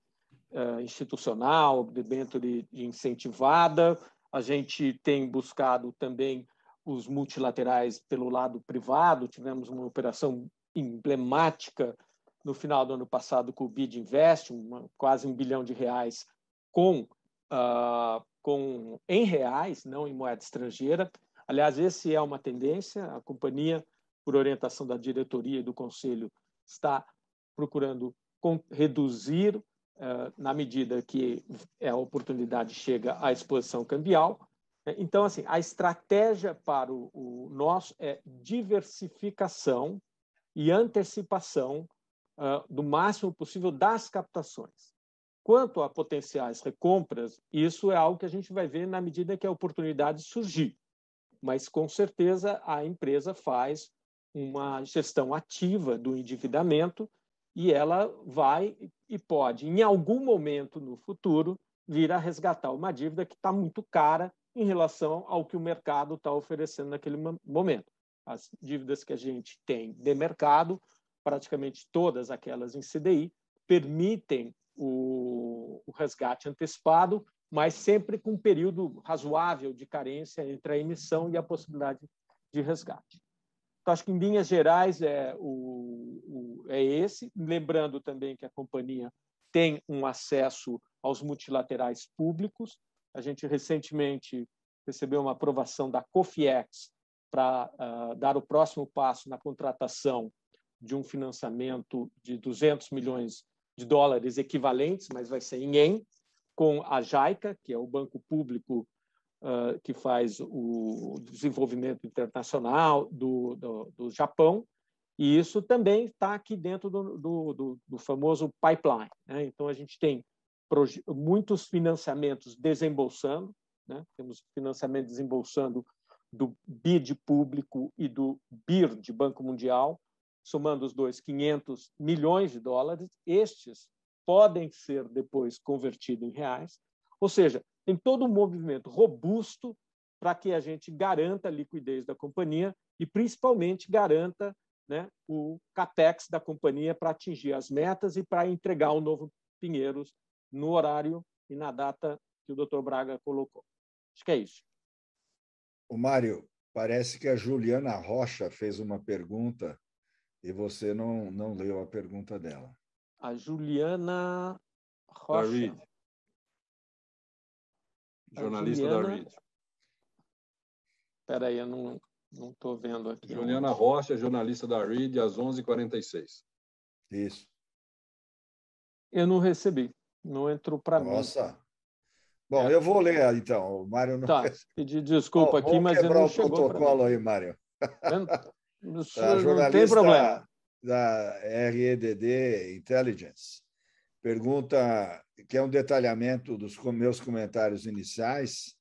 S1: institucional, debênture incentivada, a gente tem buscado também os multilaterais pelo lado privado. Tivemos uma operação emblemática no final do ano passado com o BID Invest, quase R$1 bilhão em reais, não em moeda estrangeira. Aliás, essa é uma tendência. A companhia, por orientação da diretoria e do conselho, está procurando reduzir, na medida que a oportunidade chega à exposição cambial. Então, assim, a estratégia para o nosso é diversificação e antecipação do máximo possível das captações. Quanto a potenciais recompras, isso é algo que a gente vai ver na medida que a oportunidade surgir. Mas, com certeza, a empresa faz uma gestão ativa do endividamento e ela vai e pode, em algum momento no futuro, vir a resgatar uma dívida que está muito cara em relação ao que o mercado está oferecendo naquele momento. As dívidas que a gente tem de mercado, praticamente todas aquelas em CDI, permitem o resgate antecipado, mas sempre com um período razoável de carência entre a emissão e a possibilidade de resgate. Então, acho que, em linhas gerais, é esse. Lembrando também que a companhia tem um acesso aos multilaterais públicos. A gente recentemente recebeu uma aprovação da COFIEX para dar o próximo passo na contratação de um financiamento de $200 milhões equivalentes, mas vai ser em ien, com a JICA, que é o Banco Público que faz o desenvolvimento internacional do Japão, e isso também está aqui dentro do famoso pipeline, né? Então, a gente tem muitos financiamentos desembolsando, né? Temos financiamento desembolsando do BID público e do BIR de Banco Mundial, somando os dois, 500 milhões de dólares. Estes podem ser depois convertidos em reais. Ou seja, tem todo um movimento robusto para que a gente garanta a liquidez da companhia e, principalmente, garanta, né, o CAPEX da companhia para atingir as metas e para entregar o novo Pinheiros no horário e na data que o Dr. Braga colocou. Acho que é isso.
S2: O Mário, parece que a Juliana Rocha fez uma pergunta e você não leu a pergunta dela.
S1: A Juliana Rocha.
S3: Da Reed. Jornalista
S1: Juliana...
S3: da Reed.
S1: Espera aí, eu não estou vendo aqui.
S3: Juliana Rocha, jornalista da Reed, às 11h46.
S2: Isso.
S1: Eu não recebi. Não entrou para mim.
S2: Nossa. Bom, eu vou ler, então. O Mário não...
S1: Tá, pedi desculpa aqui, mas ele não chegou.
S2: Vamos quebrar o protocolo aí, Mário.
S1: Não tem problema.
S2: Da REDD Intelligence pergunta, que é um detalhamento dos meus comentários iniciais,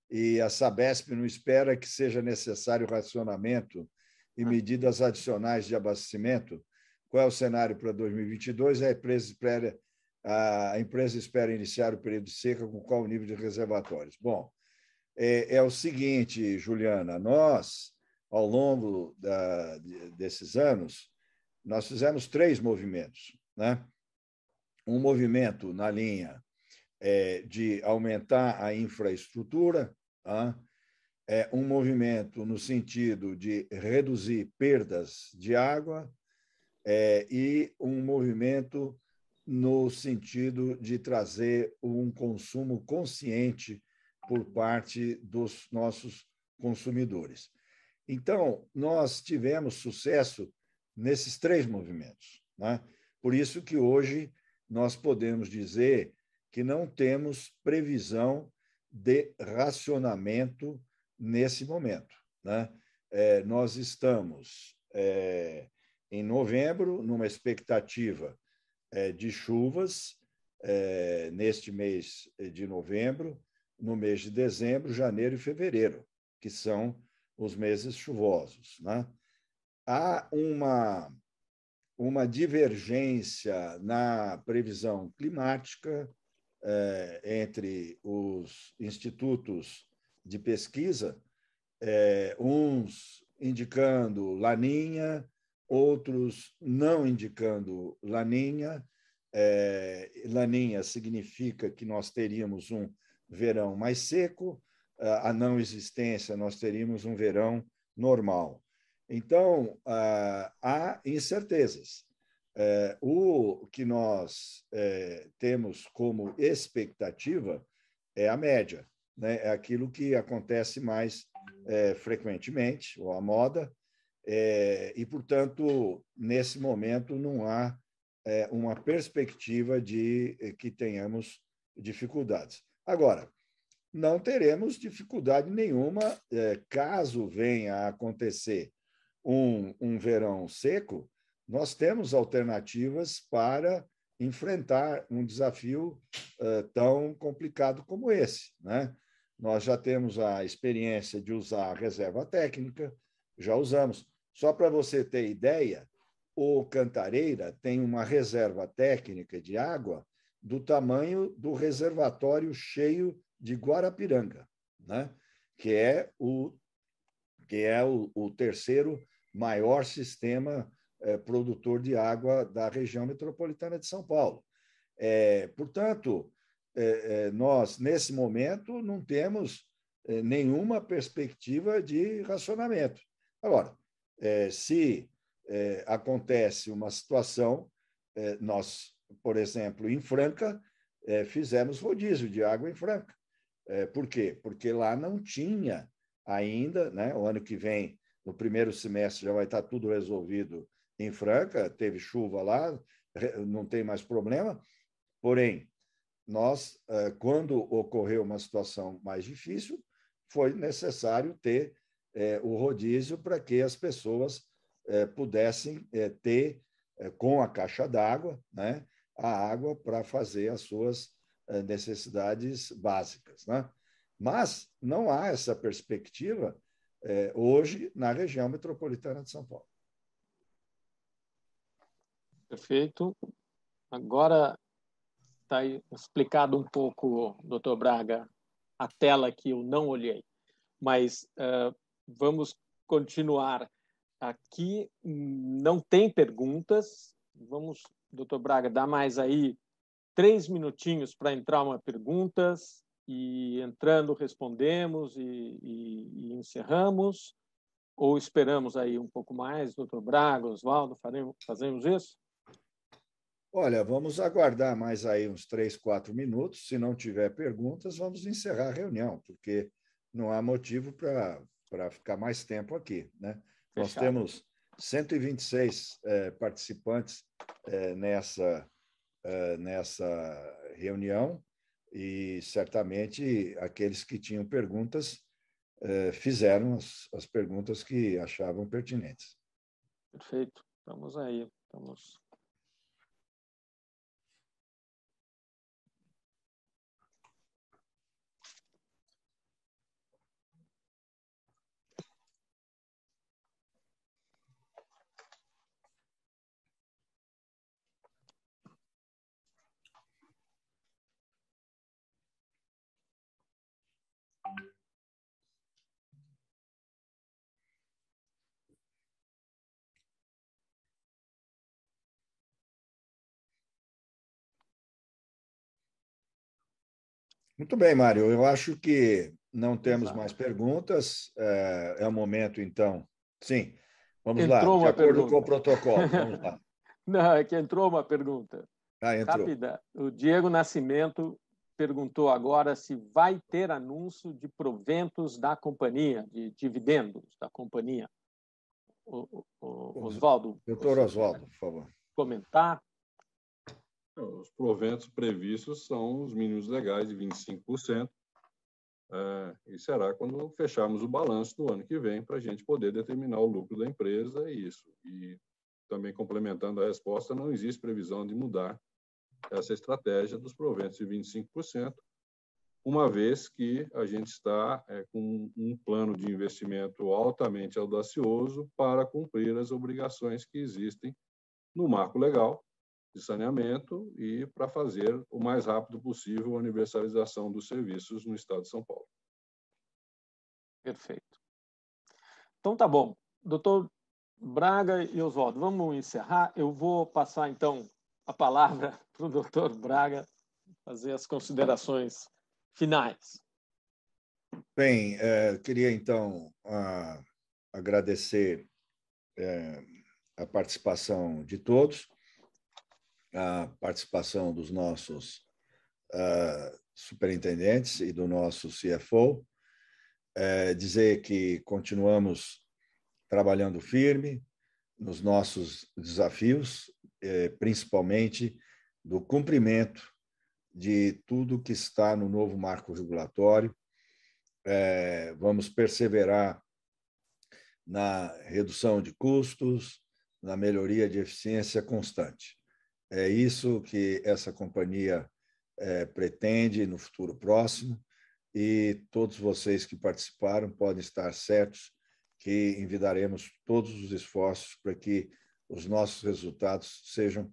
S2: e a Sabesp não espera que seja necessário racionamento e medidas adicionais de abastecimento. Qual é o cenário para 2022? A empresa espera iniciar o período de seca com qual nível de reservatórios? Bom, é o seguinte, Juliana, nós, ao longo desses anos, nós fizemos 3 movimentos, né? Um movimento na linha de aumentar a infraestrutura, tá? Um movimento no sentido de reduzir perdas de água e um movimento no sentido de trazer um consumo consciente por parte dos nossos consumidores. Então, nós tivemos sucesso nesses 3 movimentos, né? Por isso que hoje nós podemos dizer que não temos previsão de racionamento nesse momento, né? Nós estamos em novembro, numa expectativa de chuvas neste mês de novembro, no mês de dezembro, janeiro e fevereiro, que são os meses chuvosos, né? Há uma divergência na previsão climática entre os institutos de pesquisa, uns indicando Laninha, outros não indicando Laninha. Laninha significa que nós teríamos um verão mais seco, a não existência, nós teríamos um verão normal. Então, há incertezas. O que nós temos como expectativa é a média, né? É aquilo que acontece mais frequentemente, ou a moda, e, portanto, nesse momento não há uma perspectiva de que tenhamos dificuldades. Agora, não teremos dificuldade nenhuma caso venha a acontecer um verão seco. Nós temos alternativas para enfrentar um desafio tão complicado como esse, né? Nós já temos a experiência de usar a reserva técnica, já usamos. Só para você ter ideia, o Cantareira tem uma reserva técnica de água do tamanho do reservatório cheio de Guarapiranga, né? que é o terceiro maior sistema produtor de água da região metropolitana de São Paulo. Portanto, nós, nesse momento, não temos nenhuma perspectiva de racionamento. Agora, se acontece uma situação, nós, por exemplo, em Franca, fizemos rodízio de água em Franca. Por quê? Porque lá não tinha ainda, né? O ano que vem, no primeiro semestre, já vai estar tudo resolvido em Franca, teve chuva lá, não tem mais problema. Porém, nós, quando ocorreu uma situação mais difícil, foi necessário ter o rodízio para que as pessoas pudessem ter, com a caixa d'água, né, a água para fazer as suas necessidades básicas, né? Mas não há essa perspectiva hoje na região metropolitana de São Paulo.
S1: Perfeito. Agora está explicado um pouco, doutor Braga, a tela que eu não olhei. Mas vamos continuar aqui. Não tem perguntas. Vamos, doutor Braga, dar mais aí 3 minutinhos para entrar uma pergunta e entrando respondemos e encerramos. Ou esperamos aí um pouco mais, doutor Braga, Oswaldo, fazemos isso?
S2: Olha, vamos aguardar mais aí uns 3, 4 minutos. Se não tiver perguntas, vamos encerrar a reunião, porque não há motivo para ficar mais tempo aqui, né? Fechado. Nós temos 126 participantes nessa reunião e certamente aqueles que tinham perguntas fizeram as perguntas que achavam pertinentes.
S1: Perfeito. Estamos aí.
S2: Muito bem, Mário. Eu acho que não temos mais perguntas. É o momento, então. Sim, vamos
S1: entrou
S2: lá, de acordo com o protocolo. Vamos lá.
S1: Não, é que entrou uma pergunta.
S2: Entrou.
S1: Rápida. O Diego Nascimento perguntou agora se vai ter anúncio de proventos da companhia, de dividendos da companhia. Oswaldo.
S2: Doutor Oswaldo, por favor.
S1: Comentar.
S3: Os proventos previstos são os mínimos legais de 25%, e será quando fecharmos o balanço do ano que vem para a gente poder determinar o lucro da empresa e isso. E também complementando a resposta, não existe previsão de mudar essa estratégia dos proventos de 25%, uma vez que a gente está com um plano de investimento altamente audacioso para cumprir as obrigações que existem no marco legal de saneamento e para fazer o mais rápido possível a universalização dos serviços no estado de São Paulo.
S1: Perfeito. Então, tá bom. Doutor Braga e Oswaldo, vamos encerrar. Eu vou passar, então, a palavra para o doutor Braga fazer as considerações finais.
S2: Bem, queria, então, agradecer a participação de todos, a participação dos nossos superintendentes e do nosso CFO, dizer que continuamos trabalhando firme nos nossos desafios, principalmente do cumprimento de tudo que está no novo marco regulatório. Vamos perseverar na redução de custos, na melhoria de eficiência constante. É isso que essa companhia pretende no futuro próximo, e todos vocês que participaram podem estar certos que envidaremos todos os esforços para que os nossos resultados sejam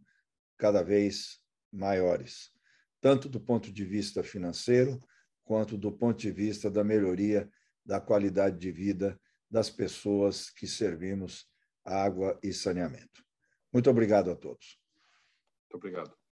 S2: cada vez maiores, tanto do ponto de vista financeiro, quanto do ponto de vista da melhoria da qualidade de vida das pessoas que servimos água e saneamento. Muito obrigado a todos.
S3: Muito obrigado.